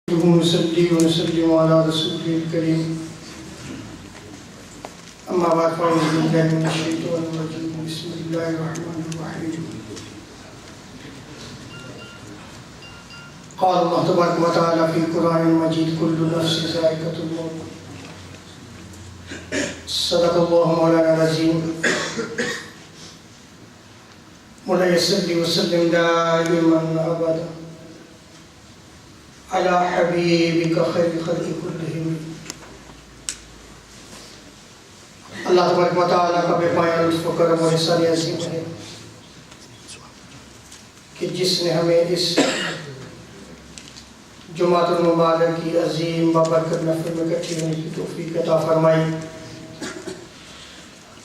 ونصلي ونسلم على رسوله الكريم أما بعد فأعوذ بالله من الشيطان الرجيم بسم الله الرحمن الرحيم قال الله تبارك وتعالى في القرآن المجيد كل نفس ذائقة الموت صدق الله مولانا العظيم مولاي صل وسلم دائما أبدا على حبيبك خير خلق كلهم اللہ تبارک و تعالیٰ کا بے پایہ لطف و کرم اور احسان عظیم ہے کہ جس نے ہمیں اس جمعۃ المبارک کی عظیم بابرکت محفل میں اکٹھی ہونے کی توفیق عطا فرمائی،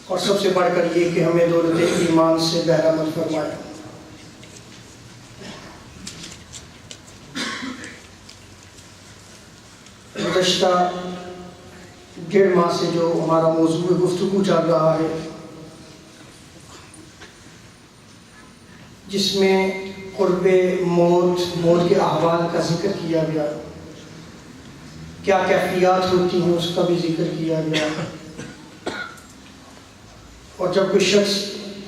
اور سب سے بڑھ کر یہ کہ ہمیں دولت ایمان سے بہرہ مند فرمایا۔ گزشتہ 1.5 ماہ سے جو ہمارا موضوع گفتگو چل رہا ہے، جس میں قرب موت کے احوال کا ذکر کیا گیا، کیا کیفیات ہوتی ہیں اس کا بھی ذکر کیا گیا، اور جب کوئی شخص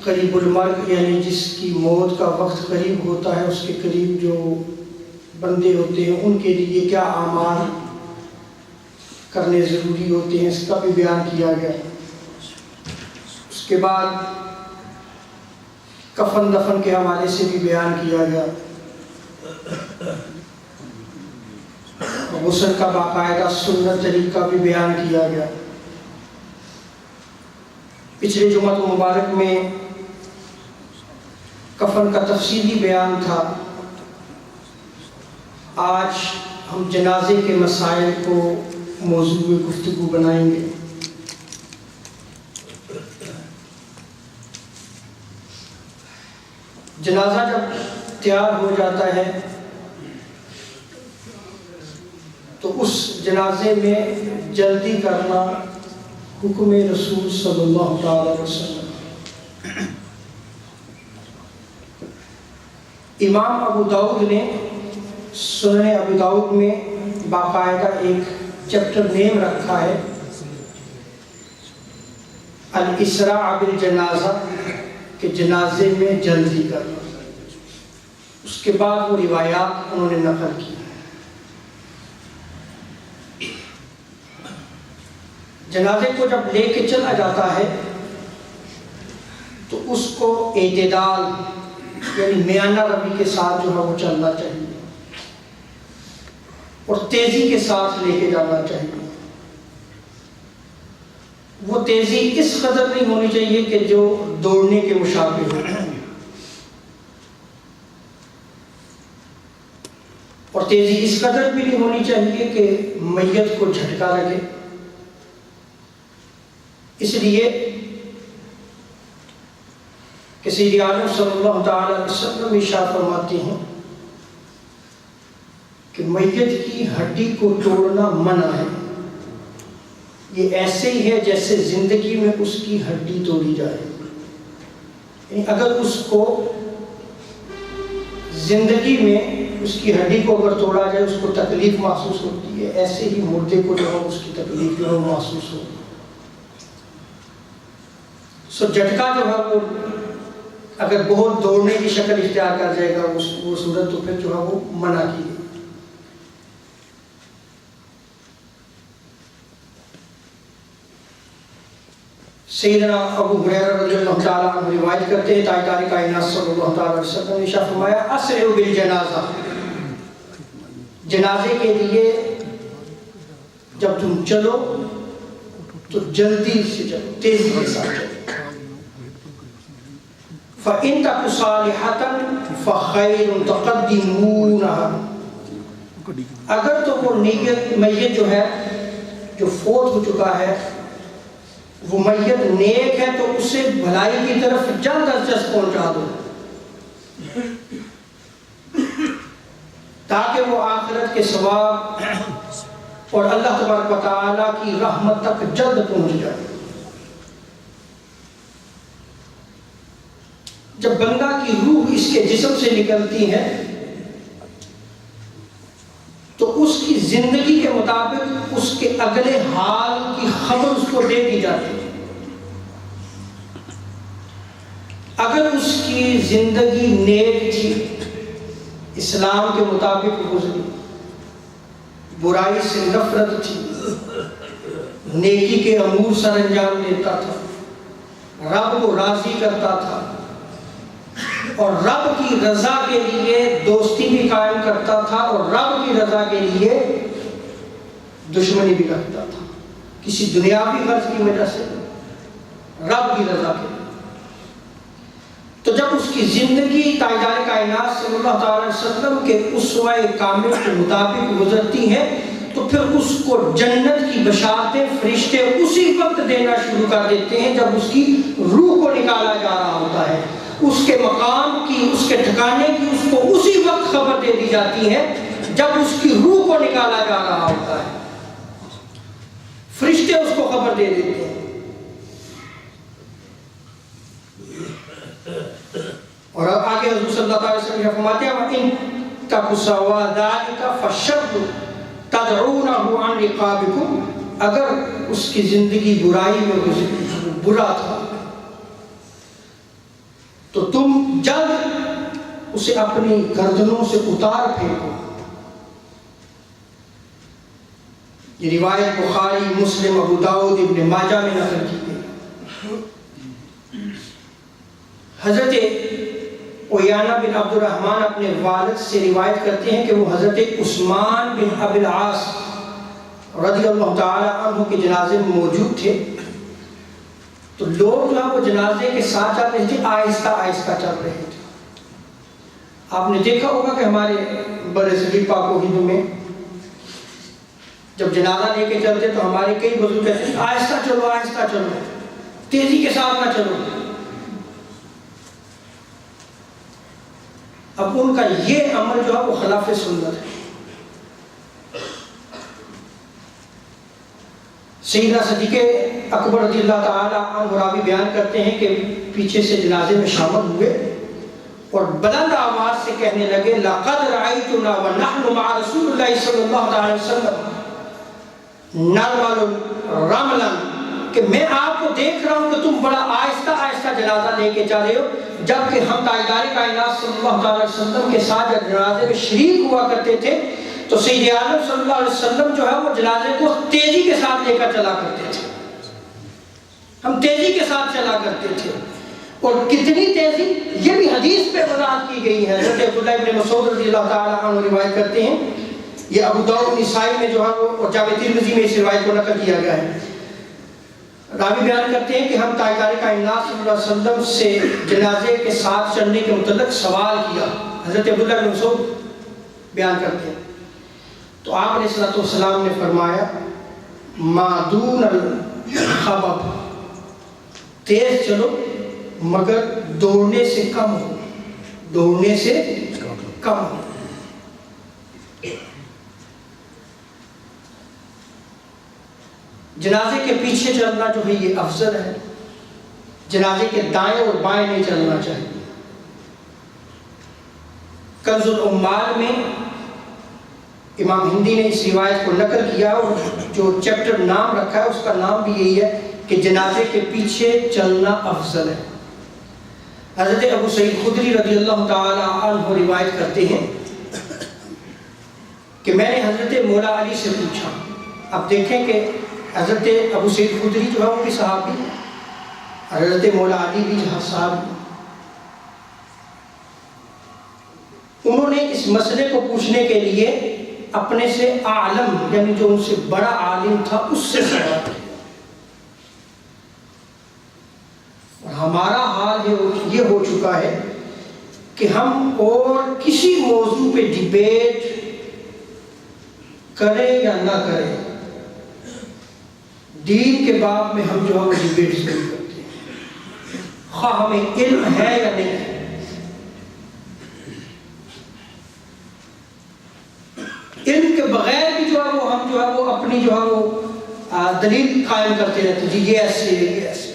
قریب المرگ یعنی جس کی موت کا وقت قریب ہوتا ہے، اس کے قریب جو بندے ہوتے ہیں ان کے لیے کیا اعمال کرنے ضروری ہوتے ہیں، اس کا بھی بیان کیا گیا۔ اس کے بعد کفن دفن کے حوالے سے بھی بیان کیا گیا، غسل کا باقاعدہ سنت طریقہ بھی بیان کیا گیا۔ پچھلے جمعہ مبارک میں کفن کا تفصیلی بیان تھا، آج ہم جنازے کے مسائل کو موضوع گفتگو بنائیں گے۔ جنازہ جب تیار ہو جاتا ہے تو اس جنازے میں جلدی کرنا حکم رسول صلی اللہ علیہ وسلم۔ امام ابو داؤد نے سنن ابو داؤد میں باقاعدہ ایک چیپٹر نیم رکھا ہے الاسراع بالجنازہ، کہ جنازے میں جلدی کرنا۔ اس کے بعد وہ روایات انہوں نے نقل کی۔ جنازے کو جب لے کے چلا جاتا ہے تو اس کو اعتدال یعنی میانہ روی کے ساتھ جو ہے وہ چلنا چاہیے، اور تیزی کے ساتھ لے کے جانا چاہیے۔ وہ تیزی اس قدر نہیں ہونی چاہیے کہ جو دوڑنے کے مشابہ ہو، اور تیزی اس قدر بھی نہیں ہونی چاہیے کہ میت کو جھٹکا لگے۔ اس لیے کہ سید عالم صلی اللہ تعالی علیہ وسلم ارشاد فرماتے ہیں کہ میت کی ہڈی کو توڑنا منع ہے، یہ ایسے ہی ہے جیسے زندگی میں اس کی ہڈی توڑی جائے۔ یعنی اگر اس کو زندگی میں اس کی ہڈی کو اگر توڑا جائے اس کو تکلیف محسوس ہوتی ہے، ایسے ہی مردے کو جو ہے اس کی تکلیف جو ہے محسوس ہوتی ہے۔ سو جھٹکا جو ہے وہ اگر بہت دوڑنے کی شکل اختیار کر جائے گا وہ صورت تو پھر جو ہے وہ منع کی گئی۔ سیدنا ابو ہریرہ رضی اللہ تعالیٰ عنہ روایت کرتے ہیں تاجدار کائنات صلی اللہ تعالیٰ علیہ وسلم نے ارشاد فرمایا اسرعوا بالجنازہ، جنازے کے لیے جب تم چلو تو جلدی سے چلو، تیزی کے ساتھ چلو۔ فَإِن تَكُ صَالِحَةً فَخَيْرٌ تَقَدِّمُونَهَا، اگر تو وہ میت جو ہے جو فوت ہو چکا ہے وہ میت نیک ہے تو اسے بھلائی کی طرف جلد از جلد پہنچا دو، تاکہ وہ آخرت کے ثواب اور اللہ تبارک و تعالیٰ کی رحمت تک جلد پہنچ جائے۔ جب بندہ کی روح اس کے جسم سے نکلتی ہے تو اس کی زندگی کے مطابق اس کے اگلے حال کی خبر اس کو دے دی جاتی ہے۔ اگر اس کی زندگی نیک تھی، اسلام کے مطابق گزری، برائی سے نفرت تھی، نیکی کے امور سر انجام دیتا تھا، رب کو راضی کرتا تھا اور رب کی رضا کے لیے دوستی بھی قائم کرتا تھا اور رب کی رضا کے لیے دشمنی بھی رکھتا تھا، کسی دنیاوی غرض کی وجہ سے، رب کی رضا کے لیے، تو جب اس کی زندگی تاجدار کائنات صلی اللہ تعالی وسلم کے اسوہ کامل کے مطابق گزرتی ہے تو پھر اس کو جنت کی بشارتیں فرشتے اسی وقت دینا شروع کر دیتے ہیں جب اس کی روح کو نکالا جا رہا ہوتا ہے۔ اس کے مقام کی، اس کے ٹھکانے کی اس کو اسی وقت خبر دے دی جاتی ہے جب اس کی روح کو نکالا جا رہا ہوتا ہے، فرشتے اس کو خبر دے دیتے ہیں۔ اور اب آگے حضور صلی اللہ علیہ وسلم فرماتے ہیں وَإِن تَكُ سَوَادَلِكَ فَالشَّرُّ تَدْعُونَهُ عَنْ رِقَابِكُمْ، اگر اس کی زندگی برائی میں گزری، برا تھا، تو تم جلد اسے اپنی گردنوں سے اتار پھینکو۔ یہ روایت بخاری، مسلم، ابو داؤد، ابن ماجہ میں نقل کی گئی۔ حضرت عیانہ بن عبد الرحمن اپنے والد سے روایت کرتے ہیں کہ وہ حضرت عثمان بن ابی العاص رضی اللہ تعالی عنہ کے جنازے میں موجود تھے، تو لوگ جو وہ جنازے کے ساتھ چل رہے تھے، آہستہ آہستہ چل رہے تھے۔ آپ نے دیکھا ہوگا کہ ہمارے بڑے صغیر پاک و ہند میں جب جنازہ لے کے چلتے تو ہمارے کئی بزرگ کہتے ہیں آہستہ چلو، آہستہ چلو، تیزی کے ساتھ نہ چلو۔ اب ان کا یہ عمل جو ہے وہ خلاف سنت ہے۔ سیدنا صدیق اکبر رضی اللہ تعالی عنہ راوی بیان کرتے ہیں کہ پیچھے سے جنازے میں شامل ہوئے اور بلند آواز سے کہنے لگے لَقَدْ رَأَيْتُنَا وَنَحْنُ مَعَ رَسُولِ اللَّهِ صلی اللہ علیہ وسلم نَرْمَلُ رَمْلًا، کہ میں آپ کو دیکھ رہا ہوں کہ تم بڑا آہستہ آہستہ جنازہ لے کے جا رہے ہو، جبکہ ہم تاجدار کائنات صلی اللہ علیہ وسلم کے ساتھ جب جنازے میں شریک ہوا کرتے تھے تو سید عالم صلی اللہ علیہ وسلم جو ہے وہ جنازے کو تیزی کے ساتھ لے کر چلا کرتے تھے، ہم تیزی کے ساتھ چلا کرتے تھے۔ اور کتنی تیزی، یہ بھی حدیث پہ وضاحت کی گئی ہے۔ حضرت عبداللہ ابن مسعود رضی اللہ تعالی عنہ روایت کرتے ہیں، یہ ابو داؤد نسائی میں جو ہے وہ جامع ترمذی میں اس روایت کو نقل کیا گیا ہے۔ راوی بیان کرتے ہیں کہ ہم تاجدار کائنات صلی اللہ علیہ وسلم سے جنازے کے ساتھ چلنے کے متعلق سوال کیا، حضرت عبداللہ بن مسعود بیان کرتے ہیں، تو آپ علیہ الصلوۃ والسلام نے فرمایا ما دون الخبب، تیز چلو مگر دوڑنے سے کم ہو، دوڑنے سے کم ہو۔ جنازے کے پیچھے چلنا جو ہے یہ افضل ہے، جنازے کے دائیں اور بائیں نہیں چلنا چاہیے۔ کنز العمال میں امام ہندی نے اس روایت کو نقل کیا اور جو چیپٹر نام رکھا ہے اس کا نام بھی یہی ہے کہ جنازے کے پیچھے چلنا افضل ہے۔ حضرت ابو سعید خدری رضی اللہ تعالی عنہ روایت کرتے ہیں کہ میں نے حضرت مولا علی سے پوچھا، اب دیکھیں کہ حضرت ابو سعید خدری جو ہے وہ بھی صحابی ہے، حضرت مولا علی بھی صحابی، انہوں نے اس مسئلے کو پوچھنے کے لیے اپنے سے عالم یعنی جو ان سے بڑا عالم تھا اس سے سوال کیا۔ ہمارا حال یہ ہو چکا ہے کہ ہم اور کسی موضوع پہ ڈیبیٹ کریں یا نہ کریں، دین کے باب میں ہم جو ہے وہ ڈیبیٹ ضرور کرتے ہیں، خواہ ہمیں علم ہے یا نہیں ہے۔ علم کے بغیر بھی جو ہے وہ ہم جو ہے وہ اپنی جو ہے وہ دلیل قائم کرتے رہتے ہیں، یہ ایسے ہے، یہ ایسے۔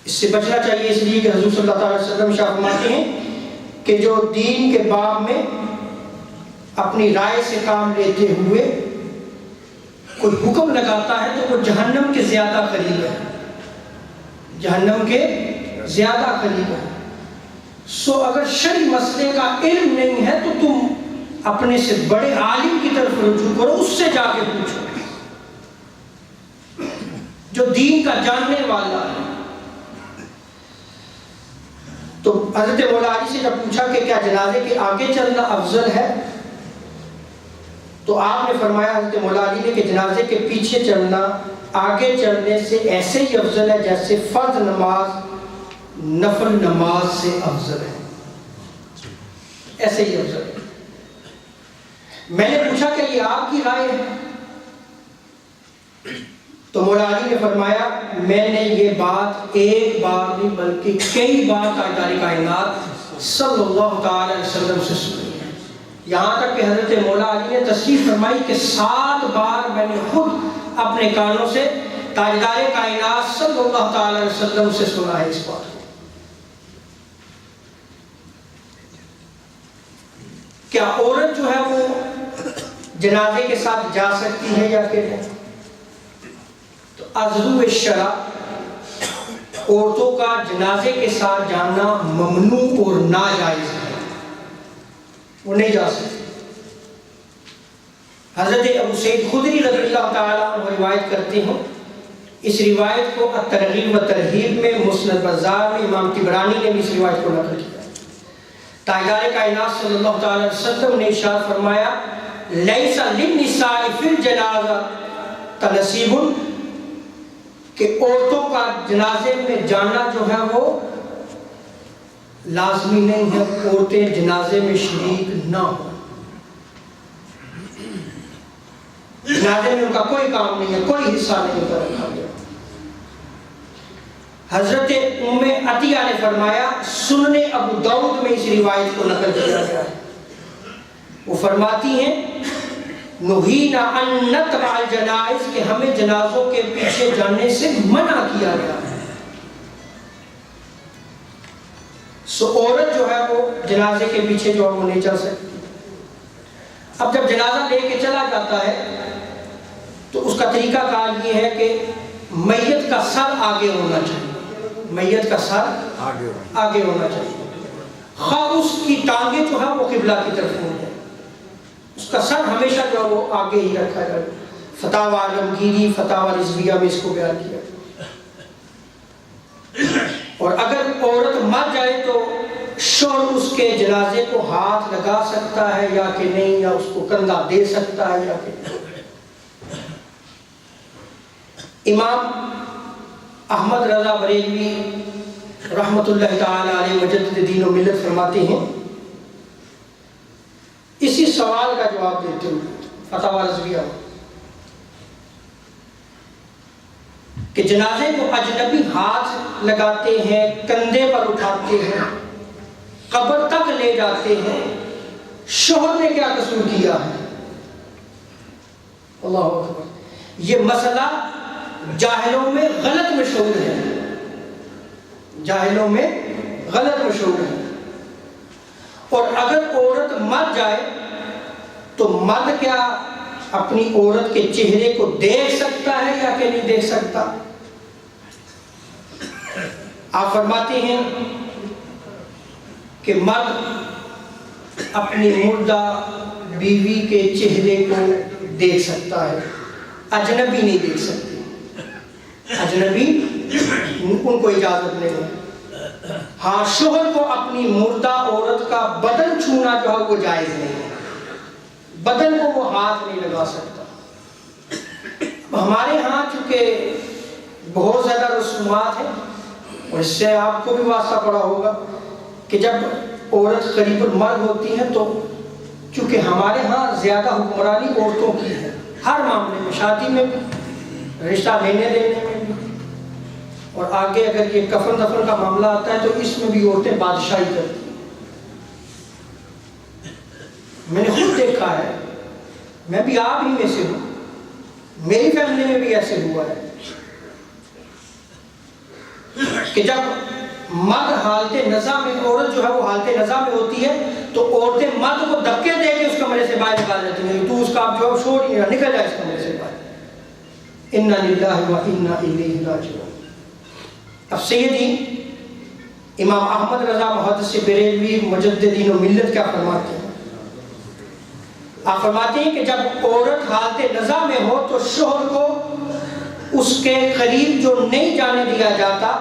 اس سے بچنا چاہیے، اس لیے کہ حضور صلی اللہ علیہ وسلم فرماتے ہیں کہ جو دین کے باب میں اپنی رائے سے کام لیتے ہوئے کوئی حکم لگاتا ہے تو وہ جہنم کے زیادہ قریب ہے، جہنم کے زیادہ قریب ہے۔ سو اگر شرعی مسئلے کا علم نہیں ہے تو تم اپنے سے بڑے عالم کی طرف رجوع کرو، اس سے جا کے پوچھو جو دین کا جاننے والا ہے۔ تو حضرت مولا علی سے جب پوچھا کہ کیا جنازے کے آگے چلنا افضل ہے تو آپ نے فرمایا حضرت مولا علی نے کہ جنازے کے پیچھے چلنا آگے چلنے سے ایسے ہی افضل ہے جیسے فرض نماز نفل نماز سے افضل ہے، ایسے ہی افضل ہے۔ میں نے پوچھا کہ یہ آپ کی رائے ہے؟ تو مولا علی نے فرمایا میں نے یہ بات ایک بار نہیں بلکہ کئی بار تاجدار کائنات صلی اللہ تعالی علیہ وسلم سے سنی ہے، یہاں تک کہ حضرت مولا علی نے تصریح فرمائی کہ 7 بار میں نے خود اپنے کانوں سے تاجدار کائنات صلی اللہ تعالی علیہ وسلم سے سنا ہے اس بات کو۔ کیا عورت جو ہے وہ جنازے کے ساتھ جا سکتی ہے یا کہ نہیں؟ تو عضو الشرع عورتوں کا جنازے کے ساتھ جانا ممنوع اور ناجائز ہے، وہ نہیں جا سکتی۔ حضرت ابو سعید خدری رضی اللہ تعالیٰ عنہ روایت کرتے ہیں، اس روایت کو الترغیب و ترہیب میں، مسند بزار میں امام طبرانی نے بھی اس روایت کو نقل کیا۔ تاجدار کائنات صلی اللہ تعالی علیہ وسلم نے ارشاد فرمایا لیس للنساء فی الجنازہ تنصیب، کہ عورتوں کا جنازے میں جانا جو ہے وہ لازمی نہیں ہے، عورتیں جنازے میں شریک نہ ہوں، جنازے میں ان کا کوئی کام نہیں ہے، کوئی حصہ نہیں ہوتا رکھا گیا۔ حضرت ام عطیہ نے فرمایا، سنن ابو داؤد میں اس روایت کو نقل کیا گیا ہے، وہ فرماتی ہیں نہینا ان نتبع الجنائز، کہ ہمیں جنازوں کے پیچھے جانے سے منع کیا گیا ہے۔ سو عورت جو ہے وہ جنازے کے پیچھے جو ہے وہ نہیں چل سکتی۔ اب جب جنازہ لے کے چلا جاتا ہے تو اس کا طریقہ کار یہ ہے کہ میت کا سر آگے ہونا چاہیے، میت کا سر آگے ہونا چاہیے، خواہ اس کی ٹانگیں جو ہے وہ قبلہ کی طرف ہوں، اس کا سر ہمیشہ جو ہے وہ آگے ہی رکھا جائے۔ فتاوی عالمگیری فتاوی رضویہ میں اس کو بیان کیا۔ اور اگر عورت مر جائے تو شوہر اس کے جنازے کو ہاتھ لگا سکتا ہے یا کہ نہیں، یا اس کو کندھا دے سکتا ہے یا کہ نہیں۔ امام احمد رضا بریلوی رحمت اللہ تعالی علیہ مجدد دین و ملت فرماتے ہیں، اسی سوال کا جواب دیتے ہوئے فتاوی رضویہ کہ جنازے کو اجنبی ہاتھ لگاتے ہیں، کندھے پر اٹھاتے ہیں، قبر تک لے جاتے ہیں، شوہر نے کیا قصور کیا ہے؟ اللہ اکبر۔ یہ مسئلہ جاہلوں میں غلط مشہور ہے، جاہلوں میں غلط مشہور ہے۔ اور اگر عورت مر جائے تو مرد کیا اپنی عورت کے چہرے کو دیکھ سکتا ہے یا کہ نہیں دیکھ سکتا؟ آپ فرماتے ہیں کہ مرد اپنی مردہ بیوی کے چہرے کو دیکھ سکتا ہے، اجنبی نہیں دیکھ سکتی، اجنبی ان کو اجازت نہیں ہے۔ ہاں شوہر کو اپنی مردہ عورت کا بدن چھونا جو ہے وہ جائز نہیں ہے، بدن کو وہ ہاتھ نہیں لگا سکتا۔ ہمارے ہاں چونکہ بہت زیادہ رسومات ہیں اور اس سے آپ کو بھی واسطہ پڑا ہوگا کہ جب عورت قریب المرگ ہوتی ہے تو چونکہ ہمارے ہاں زیادہ حکمرانی عورتوں کی ہے، ہر معاملے میں، شادی میں بھی، رشتہ لینے دینے میں بھی، اور آگے اگر یہ کفن دفن کا معاملہ آتا ہے تو اس میں بھی عورتیں بادشاہی کرتی ہیں۔ میں نے خود دیکھا ہے، میں بھی آپ ہی میں سے ہوں، میری فیملی میں بھی ایسے ہوا ہے کہ جب مرد حالت نزا میں، عورت جو ہے وہ حالت نزا میں ہوتی ہے تو عورتیں مرد کو دھکے دے کے اس کمرے سے باہر نکال دیتی ہیں، تو اس کا اب جو شور ہی نہ نکل جائے اس کمرے سے باہر۔ انا للہ و انا الیہ راجعون۔ اب سیدی امام احمد رضا محدث بریلوی مجددین و ملت کیا فرماتے ہیں؟ آپ فرماتے ہیں کہ جب عورت حالت نزا میں ہو تو شوہر کو اس کے قریب جو نہیں جانے دیا جاتا،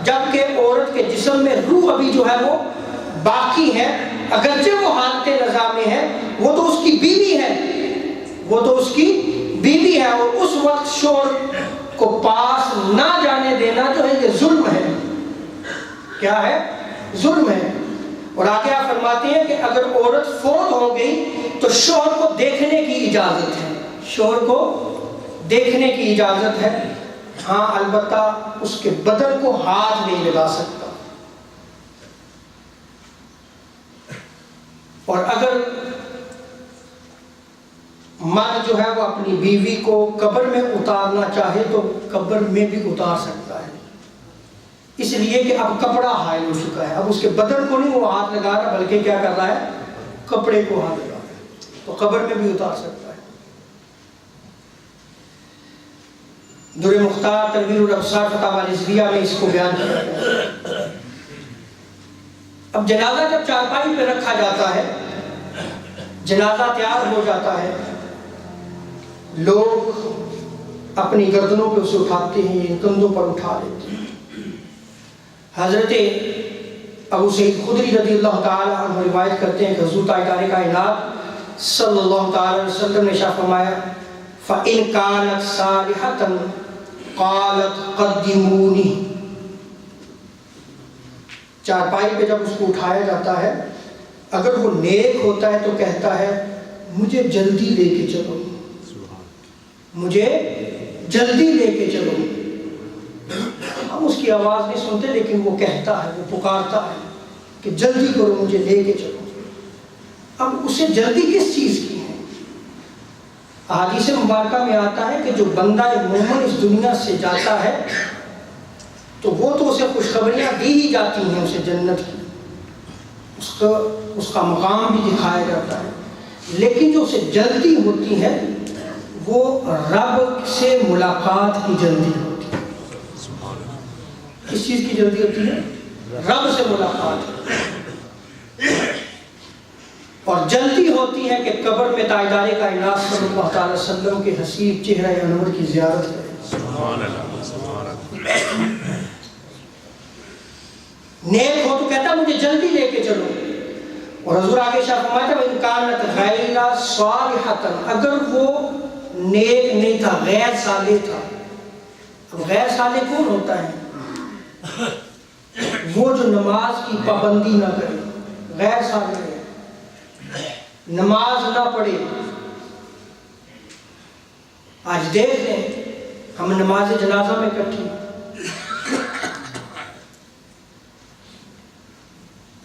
جبکہ عورت کے جسم میں روح ابھی جو ہے وہ باقی ہے، اگرچہ وہ حالت نزا میں ہے، وہ تو اس کی بیوی ہے، وہ تو اس کی بیوی ہے، اور اس وقت شوہر کو پاس نہ جانے دینا جو ہے یہ ظلم ہے۔ کیا ہے؟ ظلم ہے۔ اور آگے آپ فرماتے ہیں کہ اگر عورت فوت ہو گئی تو شوہر کو دیکھنے کی اجازت ہے، شوہر کو دیکھنے کی اجازت ہے، ہاں البتہ اس کے بدن کو ہاتھ نہیں لگا سکتا۔ اور اگر مرد جو ہے وہ اپنی بیوی کو قبر میں اتارنا چاہے تو قبر میں بھی اتار سکتا ہے، اس لیے کہ اب کپڑا حائل ہو چکا ہے، اب اس کے بدن کو نہیں وہ ہاتھ لگا رہا بلکہ کیا کر رہا ہے؟ کپڑے کو ہاتھ لگا رہا ہے، تو قبر میں بھی اتار سکتا ہے۔ در مختار تنویر الابصار فتاوی الازویہ میں اس کو بیان کیا گیا۔ اب جنازہ جب چارپائی پہ رکھا جاتا ہے، جنازہ تیار ہو جاتا ہے، لوگ اپنی گردنوں پہ اسے اٹھاتے ہیں، کندھوں پر اٹھا لیتے ہیں۔ حضرت ابو سعید خدری رضی اللہ تعالی عنہ روایت کرتے ہیں کہ حضور تاجدار کائنات صلی اللہ تعالی علیہ وسلم نے ارشاد فرمایا فَإِنْ كَانَتْ صَالِحَةً قَالَتْ قَدِّمُونِي۔ چارپائی پہ جب اس کو اٹھایا جاتا ہے، اگر وہ نیک ہوتا ہے تو کہتا ہے مجھے جلدی لے کے چلو، مجھے جلدی لے کے چلو۔ ہم اس کی آواز نہیں سنتے لیکن وہ کہتا ہے، وہ پکارتا ہے کہ جلدی کرو مجھے لے کے چلو۔ اب اسے جلدی کس چیز کی ہے؟ احادیث مبارکہ میں آتا ہے کہ جو بندہ مومن اس دنیا سے جاتا ہے تو وہ تو اسے خوشخبریاں دی ہی جاتی ہیں، اسے جنت کی، اس کا مقام بھی دکھایا جاتا ہے، لیکن جو اسے جلدی ہوتی ہے وہ رب سے ملاقات کی جلدی ہوتی ہے۔ کس چیز کی جلدی ہوتی ہے؟ رب سے ملاقات۔ اور جلدی ہوتی ہے کہ قبر میں تاجدار کائنات صلی اللہ تعالی وسلم کے حسیب چہرہ انور کی زیارت کرے۔ سبحان اللہ۔ نیک ہو تو کہتا مجھے جلدی لے کے چلو، اور حضور آگے شاہ فرماتے ہیں وَإِنْ كَانَتْ غَيْرَ صَالِحَةً، اگر وہ نیک نہیں تھا، غیر صالح تھا۔ اب غیر صالح کون ہوتا ہے؟ وہ جو نماز کی پابندی نہ کرے، غیر صالح ہے، نماز نہ پڑھے۔ آج دیکھ لیں ہم نماز جنازہ میں اکٹھے،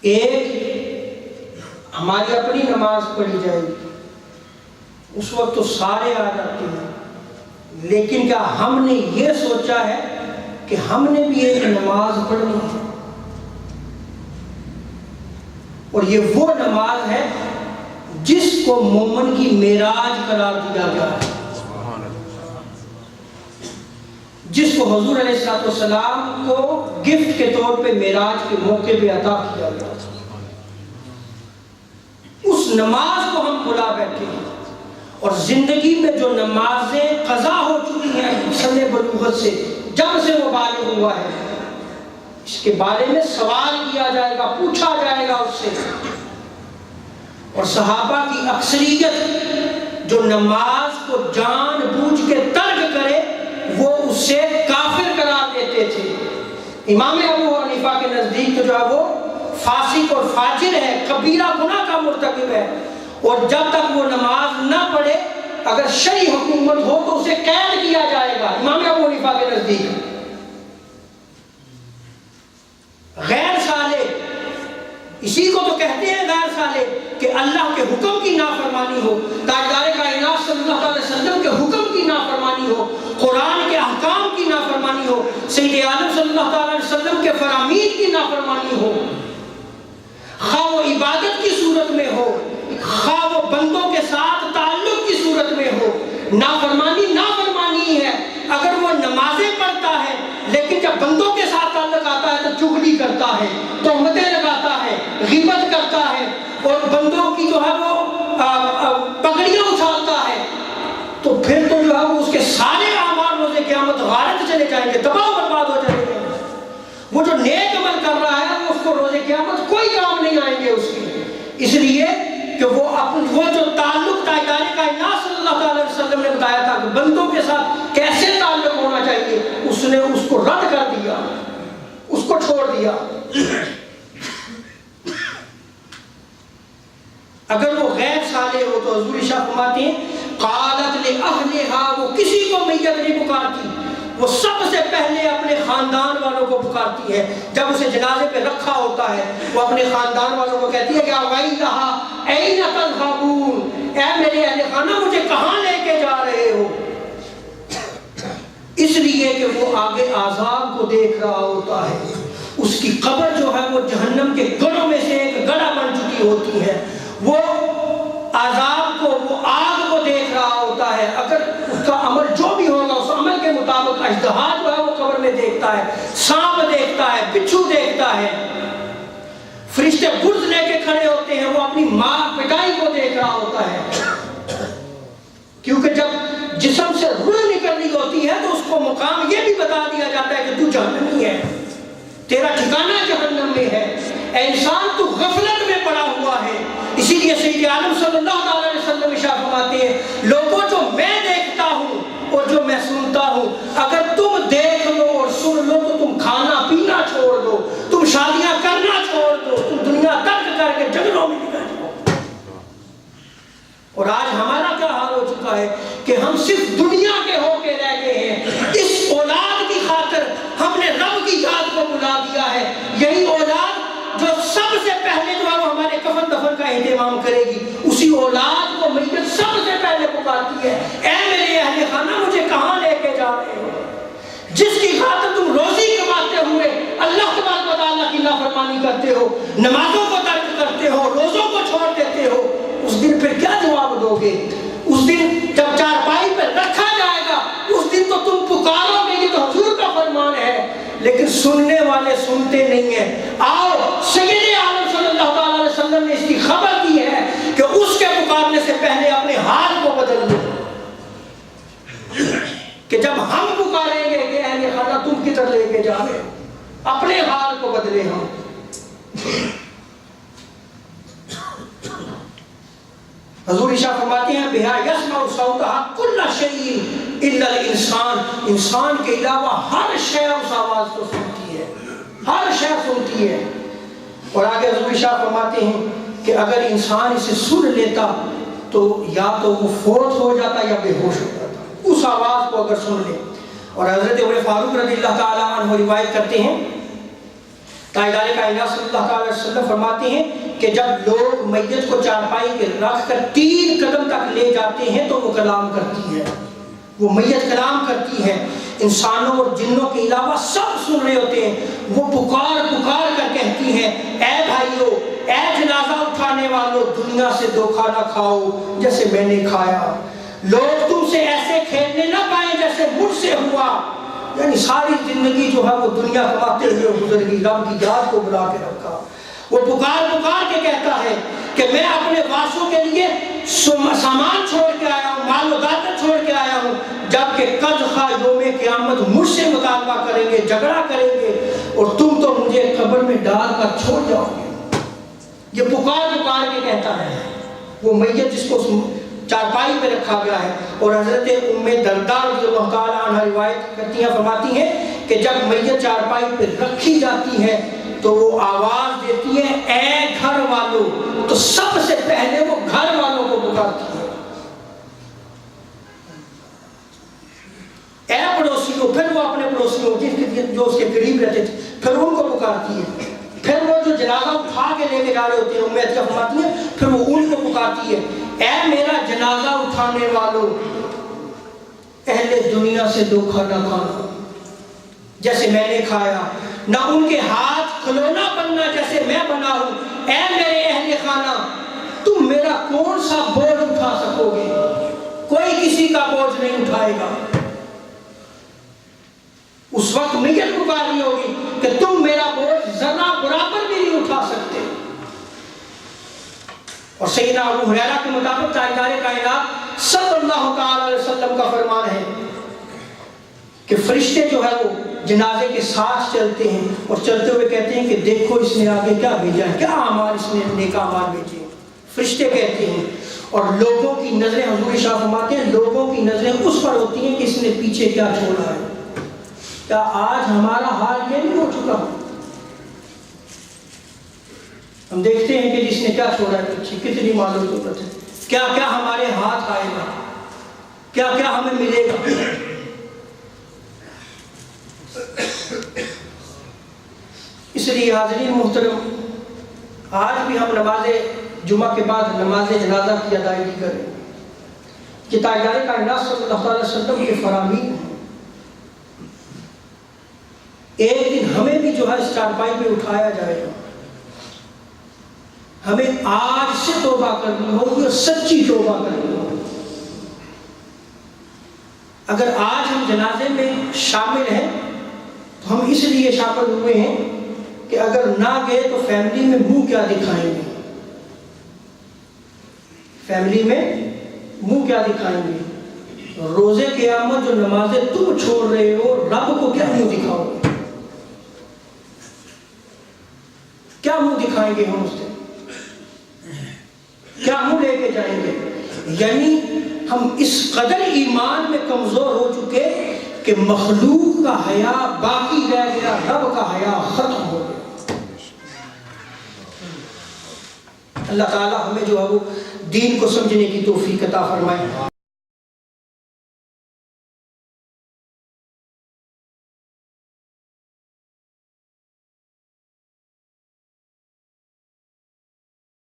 ایک ہماری اپنی نماز پڑھی جائے گی، اس وقت تو سارے آ جاتے ہیں، لیکن کیا ہم نے یہ سوچا ہے کہ ہم نے بھی ایک نماز پڑھنی ہے؟ اور یہ وہ نماز ہے جس کو مومن کی معراج قرار دیا گیا ہے، جس کو حضور علیہ السلام کو گفٹ کے طور پہ معراج کے موقع پہ عطا کیا گیا۔ اس نماز کو ہم بھلا بیٹھے ہیں، اور زندگی میں جو نمازیں قضا ہو چکی ہیں سن بلوغت سے، جب سے وہ بالغ ہوا ہے، اس کے بارے میں سوال کیا جائے گا، پوچھا جائے گا اس سے۔ اور صحابہ کی اکثریت جو نماز کو جان بوجھ کے ترک کرے وہ اسے کافر قرار دیتے تھے۔ امام ابو حنیفہ کے نزدیک تو جو ہے وہ فاسق اور فاجر ہے، کبیرہ گناہ کا مرتکب ہے، اور جب تک وہ نماز نہ پڑھے اگر شرعی حکومت ہو تو اسے قید کیا جائے گا۔ امام ابو حنیفہ کے نزدیک غیر صالح، اسی کو تو کہتے ہیں غیر صالح، کہ اللہ کے حکم کی نافرمانی ہو، تاجدار کائنات صلی اللہ علیہ وسلم کے حکم کی نافرمانی ہو، قرآن کے احکام کی نافرمانی ہو، سید عالم صلی اللہ علیہ وسلم کے فرامین کی نافرمانی ہو۔ خواہ وہ عبادت کی صورت میں ہو، خواہ وہ بندوں کے ساتھ تعلق کی صورت میں ہو، نافرمانی ہے۔ اگر وہ نمازیں پڑھتا ہے لیکن جب بندوں کے ساتھ تعلق آتا ہے تو چغلی کرتا ہے، تہمتیں لگاتا ہے، غیبت کرتا ہے اور بندوں کی جو ہے وہ پگڑیاں اچھالتا ہے، تو پھر تو جو ہے وہ اس کے سارے اعمال روز قیامت غارت چلے جائیں گے، تباہ و برباد ہو جائیں گے۔ وہ جو نیک عمل کر رہا ہے وہ اس کو روز قیامت کوئی کام نہیں آئیں گے اس کے، اس لیے کہ وہ جو تعلق تاجدار کائنات صلی اللہ علیہ وسلم نے بتایا تھا کہ بندوں کے ساتھ کیسے تعلق ہونا چاہیے، اس نے اس کو رد کر دیا، اس کو چھوڑ دیا۔ اگر وہ غیر صالح ہو تو حضور شاہ فرماتے ہیں قالت لأہلہا، وہ کسی کو میت نہیں پکارتی، وہ سب سے پہلے اپنے خاندان والوں کو پکارتی ہے۔ جب اسے جنازے پہ رکھا ہوتا ہے وہ اپنے خاندان والوں کو کہتی ہے کہ ویلھا این تذہبون، اے میرے اہل خانہ مجھے کہاں لے کے جا رہے ہو؟ اس لیے کہ وہ آگے عذاب کو دیکھ رہا ہوتا ہے، اس کی قبر جو ہے وہ جہنم کے گڑھوں میں سے ایک گڑھا بن چکی ہوتی ہے، وہ عذاب کو، وہ آگ کو دیکھ رہا ہوتا ہے۔ اگر اس کا عمل جو بھی ہوگا اس عمل کے مطابق اژدہا جو ہے وہ قبر میں دیکھتا ہے، سانپ دیکھتا ہے، بچھو دیکھتا ہے، فرشتے برز لے کے کھڑے ہوتے ہیں، وہ اپنی ماں پٹائی کو دیکھ رہا ہوتا ہے، کیونکہ جب جسم سے روح نکل رہی ہوتی ہے تو اس کو مقام یہ بھی بتا دیا جاتا ہے کہ تو جہنمی ہے، تیرا ٹھکانہ جہنم میں ہے، اے انسان تو غفلت میں پڑا ہوا ہے۔ اسی لیے سید عالم صلی اللہ علیہ وسلم ارشاد فرماتے ہیں لوگوں جو میں دیکھتا ہوں اور جو میں سنتا ہوں، اگر تم دیکھ لو اور سن لو تو تم کھانا پینا چھوڑ دو، تم شادیاں کرنا چھوڑ دو، تم دنیا ترک کر کے جنگلوں میں نکل جاؤ۔ اور آج ہمارا کیا حال ہو چکا ہے کہ ہم صرف دنیا کے ہو کے رہ گئے ہیں، اس اولاد کی خاطر ہم نے رب کی یاد کو بلا دیا ہے۔ یہی اولاد جو سب سے پہلے جو ہے وہ ہمارے کفن دفن کا اہتمام کرے گی، اسی اولاد کو میت سب سے پہلے پکارتی ہے اے میرے اہل خانہ مجھے کہاں لے کے جا رہے ہو؟ جس کی خاطر تم روزی کماتے ہوئے اللہ تبارک و تعالیٰ کی نافرمانی کرتے ہو، نمازوں کو ترک کرتے ہو، روزوں کو چھوڑ دیتے ہو، اس دن پھر کیا جواب دو گے؟ اس دن جب چارپائی پہ رکھا جائے گا اس دن تو تم پکارو گے، یہ تو حضور کا فرمان ہے، لیکن سننے والے سنتے نہیں ہیں۔ آؤ سید عالم صلی اللہ علیہ وسلم نے اس کی خبر دی ہے کہ اس کے پکارنے سے پہلے اپنے حال کو بدل لو، کہ جب ہم پکاریں گے کہ اہل خانہ تم کدھر لے کے جا رہے ہو، اپنے حال کو بدلے ہم۔ حضور شاہ فرماتے ہیں بہا یسمع صوتها کل شیء الا الانسان، انسان کے علاوہ ہر شے اس آواز کو سنتی ہے، ہر شے سنتی ہے۔ اور آگے حضور شاہ فرماتے ہیں کہ اگر انسان اسے سن لیتا تو یا تو وہ فوت ہو جاتا یا بے ہوش ہو جاتا، اس آواز کو اگر سن لے۔ اور حضرت عمر فاروق رضی اللہ تعالیٰ عنہ روایت کرتے ہیں تاجدار کائنات صلی اللہ علیہ وسلم فرماتے ہیں کہ جب لوگ میت کو چارپائی پہ رکھ کر 3 قدم تک لے جاتے ہیں تو وہ کلام کرتی ہے، وہ میت کلام کرتی ہے، انسانوں اور جنوں کے علاوہ سب سن رہے ہوتے ہیں، وہ پکار پکار کر کہتی ہے اے بھائیو، اے جنازہ اٹھانے والوں، دنیا سے دھوکہ نہ کھاؤ جیسے میں نے کھایا، لوگ تم سے ایسے کھیلنے نہ پائیں جیسے مجھ سے ہوا۔ یعنی ساری زندگی جو ہے وہ دنیا کماتے ہوئے گزر گئی، رب کی یاد کو بلا کے رکھا۔ وہ پکار پکار کے کہتا ہے کہ میں اپنے وارثوں کے لیے سامان چھوڑ کے آیا ہوں، مال و دولت چھوڑ کے آیا ہوں، جبکہ قد خواہ یوم قیامت مجھ سے مطالبہ کریں گے، جھگڑا کریں گے، اور تم تو مجھے قبر میں ڈال کر چھوڑ جاؤ گے۔ یہ پکار پکار کے کہتا ہے وہ میت جس کو چارپائی پہ رکھا گیا ہے۔ اور حضرت ام درداء رضی اللہ تعالیٰ عنہ روایت کرتی ہیں، فرماتی ہیں کہ جب میت چارپائی پہ رکھی جاتی ہے تو وہ آواز دیتی ہے اے گھر والوں، تو سب سے پہلے وہ گھر والوں کو پکارتی ہے، اے پڑوسیوں، پھر وہ اپنے پڑوسیوں جو اس کے قریب رہتے تھے پھر ان کو پکارتی ہے، پھر وہ جو جنازہ اٹھا کے لے کے جا رہے ہوتے ہیں ام عطیہ فرماتی ہیں پھر وہ ان کو پکارتی ہے اے میرا جنازہ اٹھانے والوں، اہل دنیا سے دھوکہ نہ کھانا جیسے میں نے کھایا، نہ ان کے ہاتھ کھلونا بننا جیسے میں بنا ہوں، اے میرے اہل خانہ تم میرا کون سا بوجھ اٹھا سکو گے؟ کوئی کسی کا بوجھ نہیں اٹھائے گا۔ اس وقت نیت پکاری ہوگی کہ تم میرا بوجھ ذرہ برابر بھی نہیں اٹھا سکتے۔ اور سیدنا ابو ہریرہ کے مطابق تاجدار کائنات صلی اللہ تعالی علیہ وسلم کا فرمان ہے کہ فرشتے جو ہے وہ جنازے کے ساتھ چلتے ہیں اور چلتے ہوئے کہتے ہیں کہ دیکھو اس نے آگے کیا بھیجا ہے، کیا اعمال اس نے نیک اعمال بھیجے ہیں۔ فرشتے کہتے ہیں، اور لوگوں کی نظریں، حضور شاہ فرماتے ہیں لوگوں کی نظریں اس پر ہوتی ہیں کہ اس نے پیچھے کیا چھوڑا ہے۔ کیا آج ہمارا حال یہ نہیں ہو چکا؟ ہم دیکھتے ہیں کہ جس نے کیا چھوڑا ہے پیچھے، کتنی معلوم ضرورت ہے، کیا کیا ہمارے ہاتھ آئے گا، کیا کیا ہمیں ملے گا۔ اس لیے حاضرین محترم، آج بھی ہم نماز جمعہ کے بعد نماز جنازہ کی ادائیگی کریں کہ تاجدار کائنات صلی اللہ علیہ وسلم کے فرامین ہیں۔ ایک دن ہمیں بھی جو ہے اس چارپائی پہ اٹھایا جائے گا، ہمیں آج سے توبہ کرنی ہوگی اور سچی توبہ کرنی ہوگی۔ اگر آج ہم جنازے میں شامل ہیں تو ہم اس لیے شامل ہوئے ہیں کہ اگر نہ گئے تو فیملی میں منہ کیا دکھائیں گے، فیملی میں منہ کیا دکھائیں گے۔ روزے قیامت جو نمازیں تم چھوڑ رہے ہو، رب کو کیا منہ دکھاؤ گے، کیا منہ دکھائیں گے ہم اس سے، کیا منہ لے کے جائیں گے؟ یعنی ہم اس قدر ایمان میں کمزور ہو چکے کہ مخلوق کا حیا باقی رہ گیا، رب کا حیا ختم ہو گیا۔ اللہ تعالی ہمیں جو ہے وہ دین کو سمجھنے کی توفیق عطا فرمائے۔